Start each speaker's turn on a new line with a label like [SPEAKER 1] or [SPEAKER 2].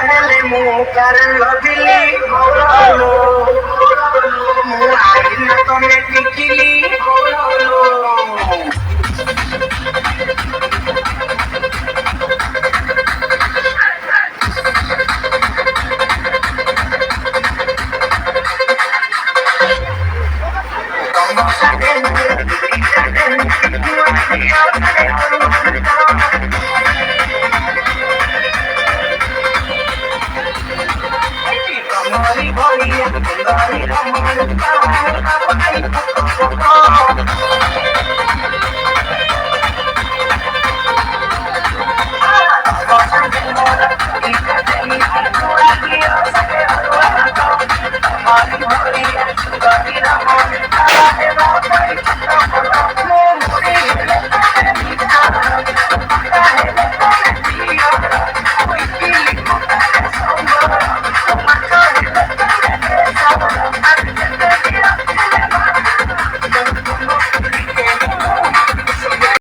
[SPEAKER 1] ହେଲେ ମୁଁ କାର ଲଭିଲି ମୁଁ ଆଇନା ତମେ ଟିକିଲି Hãy subscribe cho kênh Ghiền Mì Gõ để không bỏ lỡ những video hấp dẫn